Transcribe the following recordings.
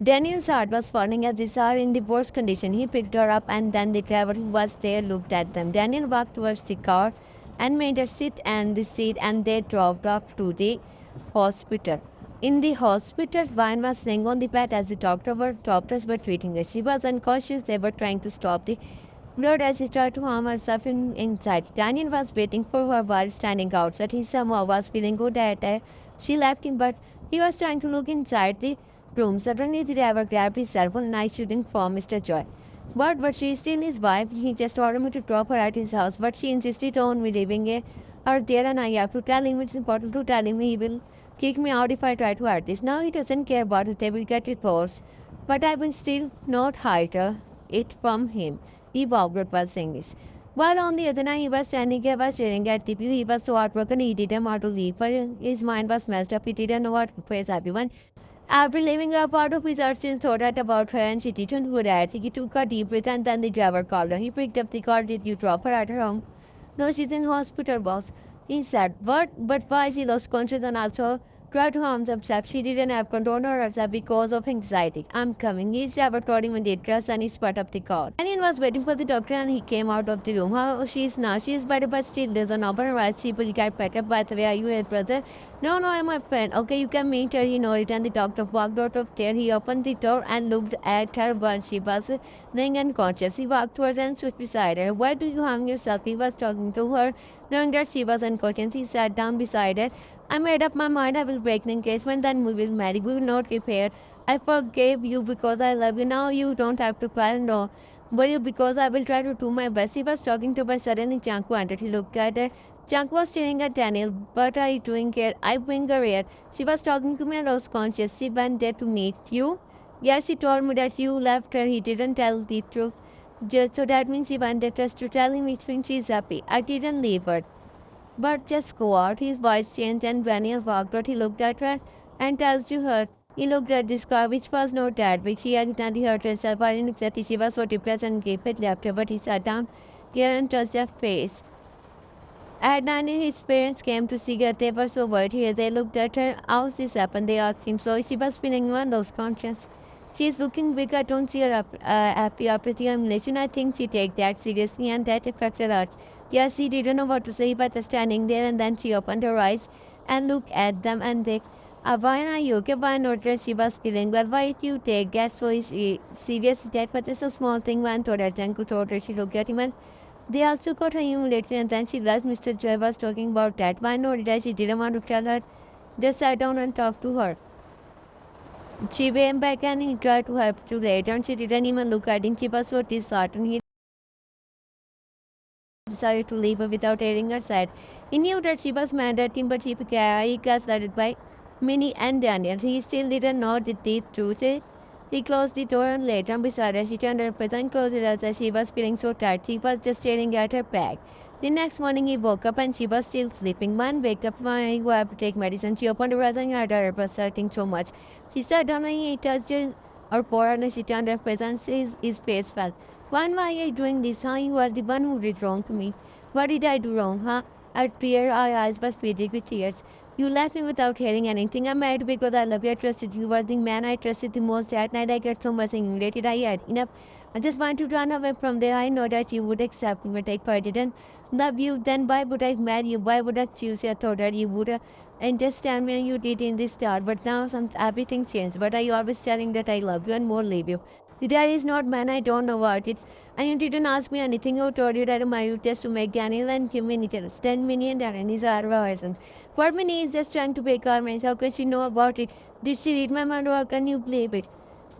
Daniel's heart was pounding as he saw her in the worst condition. He picked her up and then the driver who was there looked at them. Daniel walked towards the car and made her sit in the seat and they drove off to the hospital. In the hospital, Vine was laying on the bed as the doctors were treating her. She was unconscious. They were trying to stop the blood as she tried to harm herself inside. Daniel was waiting for her while standing outside. He somehow was feeling good at her. She left him, but he was trying to look inside the room. Suddenly, the driver grabbed his cell phone and I should inform Mr. Joy. But she is still his wife. He just ordered me to drop her at his house, but she insisted on me leaving her there, and I have to tell him it's important to tell him he will kick me out if I try to hide this. Now he doesn't care about it, they will get reports. But I will still not hide it from him. He vowed while saying this. While on the other hand, he was standing here, was staring at the view. He was so heartbroken, he didn't want to leave, but his mind was messed up. He didn't know what to face everyone. After leaving a part of his urchin thought out about her and she didn't do that. He took a deep breath and then the driver called her. He picked up the car. Did you drop her at her home? No, she's in hospital, boss. He said, but why she lost conscious and also tried to harm herself. She didn't have control over herself because of anxiety. I'm coming. His driver told him in the address and he sped up the car. Daniel was waiting for the doctor and he came out of the room. How she is now? She is better but still doesn't open her eyes. She will get better. By the way, are you her brother? No, I'm my friend. Okay, you can meet her. He nodded and the doctor walked out of there. He opened the door and looked at her while she was laying unconscious. He walked towards her and stood beside her. Why do you harm yourself? He was talking to her. Knowing that she was unconscious, he sat down beside her. I made up my mind I will break the engagement, then we will marry. We will not repair. I forgave you because I love you. Now you don't have to cry, no. But you because I will try to do my best. He was talking to her. Suddenly Janku entered. He looked at her. Janku was staring at Daniel. What are you doing here? I bring her here. She was talking to me and I was conscious. She went there to meet you. Yes, she told me that you left her. He didn't tell the truth. So that means he wanted us to tell him which means she's happy. I didn't leave her. But just go out. His voice changed and Daniel walked out. He looked at her and touched her. He looked at this car, which was not that big. She accidentally hurt herself. I didn't exactly. She was so depressed and gave it left her. But he sat down here and touched her face. At 9, his parents came to see her. They were so worried here. They looked at her. How's this happened? They asked him. So she was feeling one lost conscience. She is looking big. I don't see her happy after the humiliation. I think she take that seriously and that affects her heart. Yes, she didn't know what to say but standing there and then she opened her eyes and looked at them and they why are you okay? Why not that she was feeling well? Why did you take that so serious that but it's a small thing one thought at Janku told her she looked at him and they also got her humiliated and then she realized Mr. Joy was talking about that. Why not that she didn't want to tell her? They sat down and talked to her. She came back and he tried to help to later and she didn't even look at him. She was so disheartened. He decided to leave her without airing her side. He knew that she was mad at him, but he gaslighted by Minnie and Daniel. He still didn't know the truth. He closed the door and later on beside her. She turned her face and closed her eyes as she was feeling so tired. She was just staring at her back. The next morning he woke up and she was still sleeping. One wake up when he had to take medicine. She opened her eyes and heard her was hurting so much. She sat down and he touched her forehead and she turned her face and his face fell. Why are you doing this? Huh? You are the one who did wrong to me. What did I do wrong, huh? Her eyes were filled with tears. You left me without hearing anything. I'm married because I love you. I trusted you. You were the man I trusted the most. That night I got so much humiliated. I had enough. I just want to run away from there. I know that you would accept me, but I didn't love you. Then why would I marry you? Why would I choose you? I thought that you would understand me and you did in the start. But now everything changed. But I always telling that I love you and more leave you. The dad is not man. I don't know about it. And you didn't ask me anything. I told you that my test to make Daniel and give me details. 10 million Darren is our version. What Minnie is just trying to break our minds. How can she know about it? Did she read my mind or how can you believe it?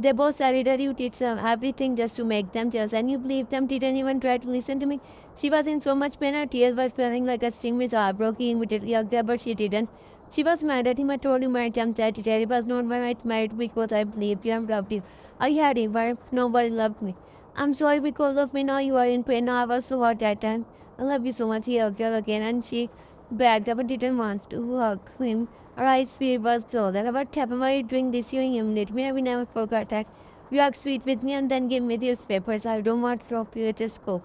They both said that you did everything just to make them jealous and you believe them, didn't even try to listen to me. She was in so much pain, her tears were falling like a stream with heartbroken immediately hugged her, but she didn't. She was mad at him. I told him my attempt that it was not when I married because I believed you and loved you. I had him, but nobody loved me. I'm sorry because of me now you are in pain. Now I was so hot that time. I love you so much. He hugged her again and she backed up but didn't want to hug him. Her eyes was closed. And what happened? Why are you doing this? You humiliate me. I will never forget that. You act sweet with me and then give me these papers. I don't want to drop you at a scope.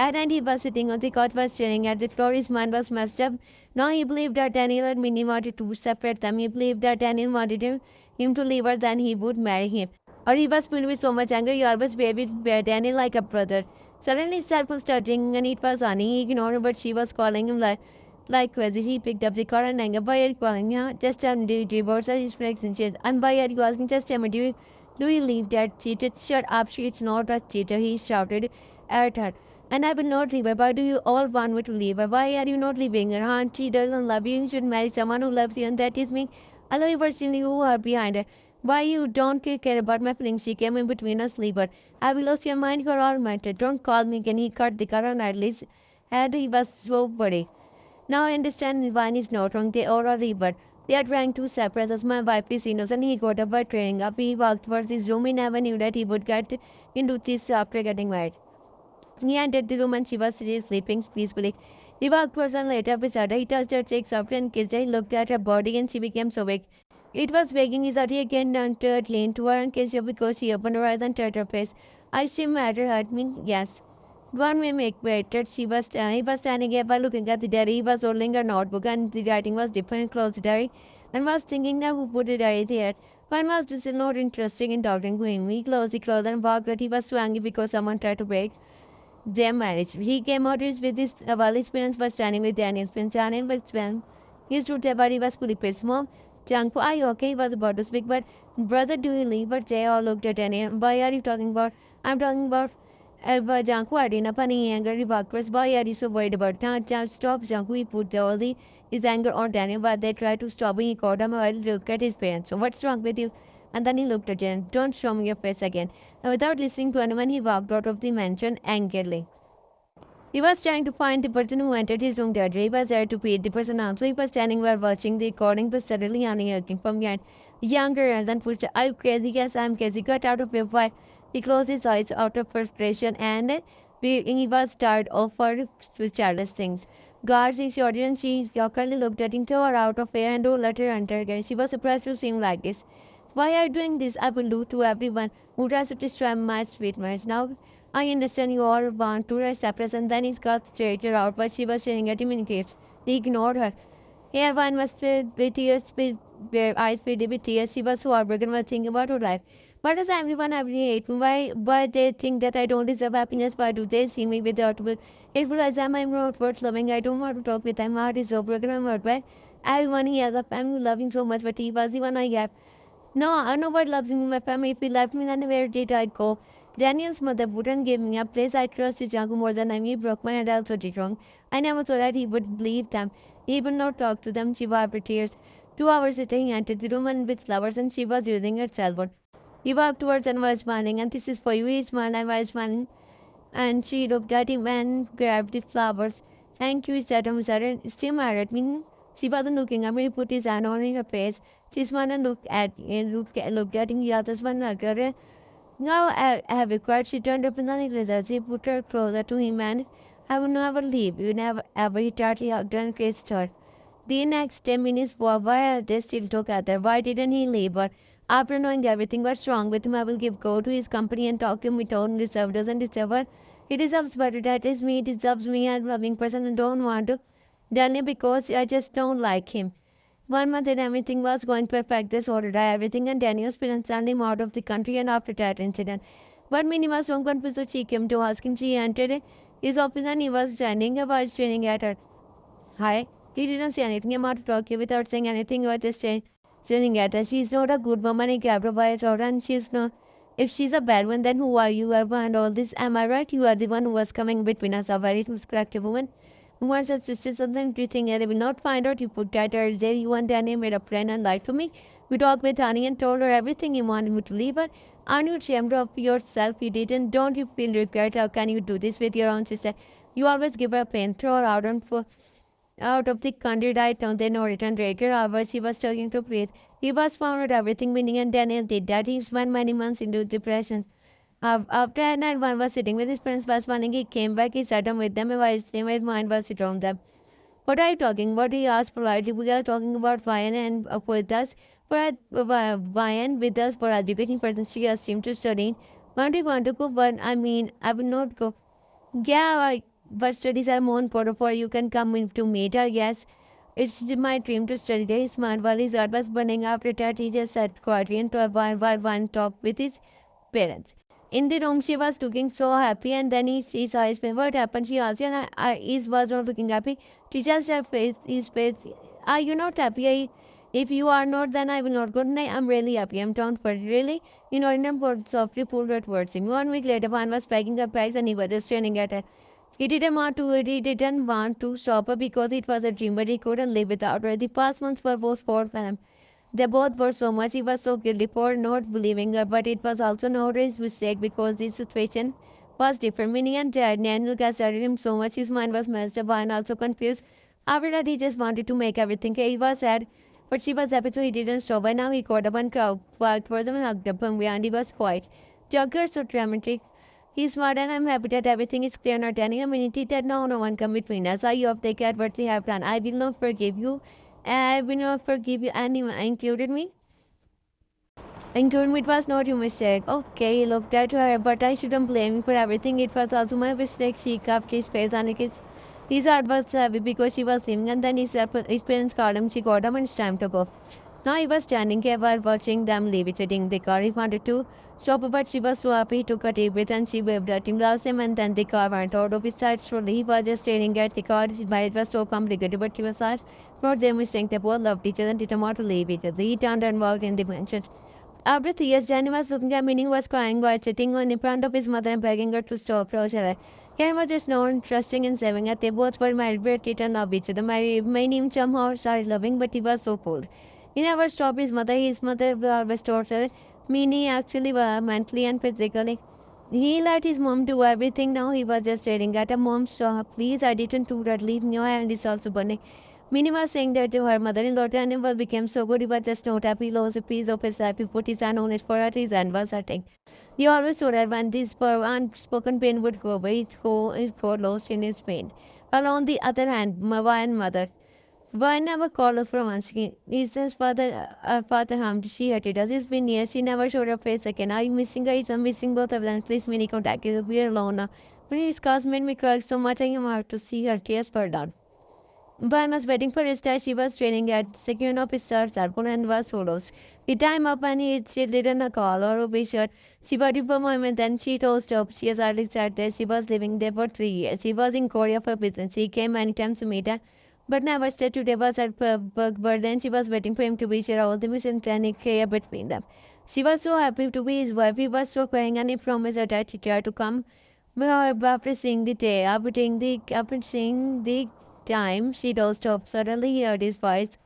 And he was sitting on the couch, was staring at the floor. His mind was messed up. Now he believed that Daniel and Minnie wanted to separate them. He believed that Daniel wanted him to leave her, then he would marry him. Or he was filled with so much anger, he always behaved Daniel like a brother. Suddenly his cell phone started ringing and it was Annie. He ignored her, but she was calling him like crazy. He picked up the call and anger. Why are you calling me? Just tell me, do you divorce her? His pregnancy. And why are you asking? Just tell me, do you leave that cheated? Shut up, she's not a cheater, he shouted at her. And I will not leave her. Why do you all want me to leave her? Why are you not leaving her? Aunt, she doesn't love you. You should marry someone who loves you, and that is me. I love you personally, who are behind her. Why you don't care about my feelings? She came in between us, leave her. Have you lost your mind? You're all matter. Don't call me again. He cut the car on at least. And he was so worried. Now I understand Vine is not wrong. They all are rebirth. They are trying to separate us. My wife is innocent. He got up by training up. He walked towards his room. He never knew that he would get into this after getting married. He entered the room and she was sleeping peacefully. He walked towards her later beside her. He touched her cheeks softly and kissed her. He looked at her body and she became so weak. It was waking his heart. He again leaned to her and kissed her because she opened her eyes and turned her face. I she matter hurt me? Yes. One way make better. He was standing here by looking at the diary. He was holding her notebook and the writing was different close the diary and was thinking that who put the diary there. One was still not interested in talking to him. He closed the clothes and walked out. He was so angry because someone tried to break their marriage. He came out with his while his parents were standing with Daniel's parents. Daniel was when he stood there, but he was fully pissed. Mom, Jungko, are you okay? He was about to speak, but brother, do you leave? But Jay all looked at Daniel. Why are you talking about? I'm talking about. Jungko, I didn't funny anger. He walked towards. Why are you so worried about? Stop, Jungko. He put all his anger on Daniel, but they tried to stop him. He caught him while looked at his parents. So what's wrong with you? And then he looked at Jen. Don't show me your face again. And without listening to anyone, he walked out of the mansion angrily. He was trying to find the person who entered his room that day. He was there to beat the person also. He was standing while watching the recording, but suddenly looking from behind. Younger than pushed. Are you crazy? Yes, I'm crazy. Got out of your way. He closed his eyes out of frustration and he was tired of her childish things. Guards shouted and she awkwardly looked at him, tore her out of air and let her enter again. She was surprised to see him like this. Why are you doing this? I will do to everyone who tries to destroy my sweet marriage. Now I understand you all want to separate, and then he got straighter out, but she was staring at him in caves. He ignored her. Here one was filled with tears, with eyes filled with tears. She was so heartbroken while thinking about her life. Why does everyone every hate me? Why they think that I don't deserve happiness? Why do they see me with the hateful as am I not worth loving? I don't want to talk with them. My heart is so broken. I'm hurt by everyone he has a family loving so much, but he was the one I have. No, I know what loves me, my family. If he left me, then where did I go? Daniel's mother wouldn't give me a place. I trusted Jango more than I. He broke my head. I also did wrong. I never thought that he would believe them. He would not talk to them. She wiped her tears. 2 hours later, he entered the room and with flowers, and she was using her cell phone. He walked towards and was smiling, and this is for you. He smiled and was smiling, and she looked at him and grabbed the flowers. Thank you, he said to him. Still mad at me. She wasn't looking at me. He put his hand on her face. She smiled and looked at him. The others one looked at her. Now I have required. She turned up in the necklace. He put her closer to him and I will never leave. You never ever. He tightly hugged her and kissed her. The next 10 minutes were why are they still together? Why didn't he leave her? After knowing everything what's wrong with him, I will give go to his company and talk to him. We don't deserve doesn't deserve her. He deserves better. That is me. He deserves me as a loving person and don't want to. Daniel because I just don't like him. 1 month and everything was going perfect. They sorted out everything and Daniel's parents sent him out of the country and after that incident. But Minnie was so confused so she came to ask him. She entered his office and he was standing about staring at her. Hi. He didn't say anything about to talk you without saying anything about this staring at her. She's not a good woman. He grabbed her by her throat and she's not. If she's a bad one, then who are you? You are behind all this. Am I right? You are the one who was coming between us, a very respectable woman. Who wants us to say something? Do you think I will not find out? You put that her there. You and Daniel made a plan and lied to me. We talked with Honey and told her everything. You wanted me to leave her. Aren't you ashamed of yourself? You didn't. Don't you feel regret? How can you do this with your own sister? You always give her pain. Throw her out of the country right now. Then no return. Raker, however, she was struggling to breathe. He was found out everything. Winning and Daniel did that. He spent many months into depression. After a night, one was sitting with his friends, was morning he came back, he sat down with them, and while his teammate mind was sitting on them. What are you talking about? He asked politely. We are talking about Vian and with us for Vian with us for educating person. She asked him to study. When do you want to go? But I mean, I will not go. Yeah, but studies are more important for you can come in to meet her. Yes, it's my dream to study there. Smart while his heart was burning after that he just sat quietly and one talk with his parents. In the room, she was looking so happy, and then she saw his face. What happened? She asked, and he was not looking happy. She just her face, his face. Are you not happy? If you are not, then I will not go. No, I'm really happy. I'm down for it. Really? You know, and softly pulled her towards him. 1 week later, Van was packing her bags and he was just staring at her. He didn't want to stop her because it was a dream, but he couldn't live without her. The past months were both for them. They both were so much. He was so guilty for not believing her, but it was also not his mistake because the situation was different. Minnie and Daniel gaslighted him so much his mind was messed up and also confused. After that, he just wanted to make everything. Okay, he was sad, but she was happy, so he didn't stop. By now, he caught up and walked for them and hugged up him, and he was quiet. Jugger so dramatic. He's smart, and I'm happy that everything is clear, not telling him anything that no one come between us. I hope they get what they have done. I will not forgive you. I will not forgive you, anyone, included me. Including me, it was not your mistake. Okay, he looked at her, but I shouldn't blame him for everything. It was also my mistake. She cupped his face and his heart was heavy because she was leaving, and then his parents called him. She got him, and it's time to go. Now he was standing here while watching them leave, sitting in the car. He wanted to stop her, but she was so happy. He took a deep breath and she waved at him, lost him, and then the car went out of his sight. Slowly, he was just staring at the car. His marriage was so complicated, but he was sad. Not their mistake. They both loved each other and didn't want to leave each other. He turned and walked in the mansion. After 3 years, Danny was looking at Minnie, who was crying while sitting in front of his mother and begging her to stop Roger. Karen was just known, trusting and saving her. They both were married, but didn't love each other. Minnie him somehow started loving, but he was so cold. He never stopped his mother. His mother always tortured Minnie actually mentally and physically. He let his mom do everything. Now he was just staring at her. Mom, stop. Please, I didn't do that. Leave me. And it's also burning. Minnie was saying that to her mother-in-law, and it became so good. He was just not happy. He lost a piece of his life. He put his hand on it for her. His hand was hurting. He always saw that when this unspoken pain would go away, it got lost in his pain. While on the other hand, Mava and mother, why never called us from asking? Is his father harmed? She hated us. It's been years. She never showed her face again. Are you missing her? I'm missing both of them. Please, Minnie, contact us. We are alone now. When his cause made me cry so much, I am hard to see her tears pour down. Brian was waiting for his dad. She was training at second of his cell phone and was so lost. The time up and she didn't call or be sure. She waited for a moment, then she told up. She has already said that she was living there for 3 years. She was in Korea for business. He came many times to meet her, but never stayed. Today was at but then she was waiting for him to be sure all the misunderstanding care between them. She was so happy to be his wife. He was so crying and he promised her that she tried to come. But after seeing the day, after seeing the time, she dozed off. Suddenly he heard his voice.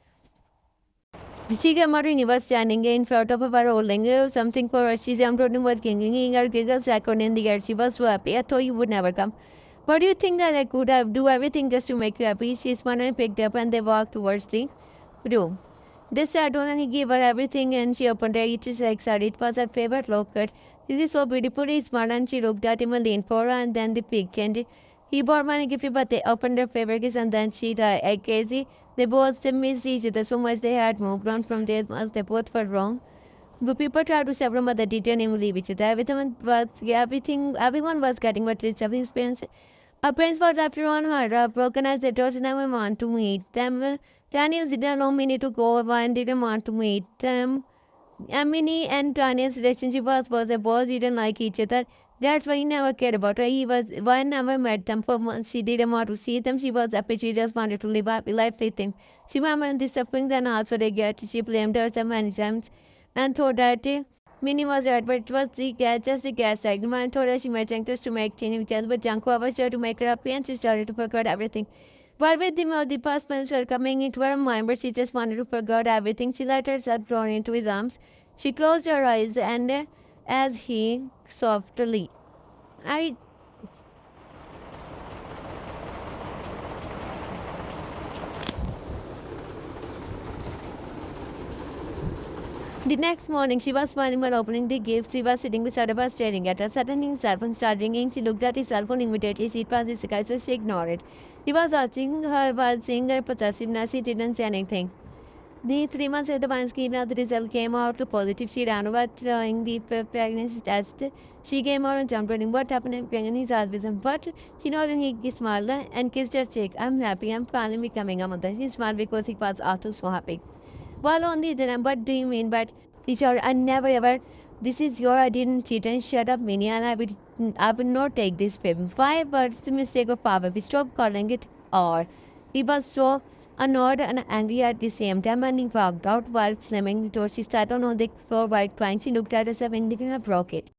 She came out and he was standing in front of her holding something for her. She jumped on him while giggling. Her giggles echoed in the air. She was so happy. I thought you would never come. What do you think that I could have do everything just to make you happy? She smiled and picked up and they walked towards the room. They sat down and he gave her everything and she opened her. It was excited. It was her favorite locket. This is so beautiful. He smiled and she looked at him and leaned for her and then the pig and he bought money gift, but they opened their favorite gifts and then she died. Casey, they both missed each other so much they had moved on from their months. They both were wrong. But people tried to separate, but they didn't even leave each other. Everyone was getting what each other's parents. Our parents were after on her, broken as they told never want to meet them. Daniel didn't know Minnie to go and didn't want to meet them. Minnie and Daniel's relationship was they both didn't like each other. That's why he never cared about her. Why never met them for months. She didn't want to see them. She was happy. She just wanted to live happy life with him. She remembered the suffering then also they get. She blamed herself many times and thought that Minnie was right, but it was just the gaslight. Man told her she made anxious to make change with but Janko was there to make her happy and she started to forget everything. While with the past months were coming into her mind, but she just wanted to forget everything. She let herself drawn into his arms. She closed her eyes and as he softly. The next morning, she was smiling while opening the gift. She was sitting beside her, staring at her. Suddenly, his cell phone started ringing. She looked at his cell phone immediately. It was his guy, so she ignored it. He was watching her while seeing her possessiveness. He didn't say anything. The 3 months later, once the result came out positive, she ran over trying the pregnancy test. She came out and jumped running. What happened? I'm pregnant. He asked him, but she not he smiled and kissed her cheek. I'm happy. I'm finally becoming a mother. He smiled because he was also so happy. Well, on the other hand, what do you mean? But teacher, I never ever. This is your. I didn't cheat and shut up, Minnie, and I will not take this baby. Why? But it's the mistake of Papa. We stop calling it or. He was so annoyed and angry at the same time, and he walked out while slamming the door. She sat on the floor while crying. She looked at herself in the broke it.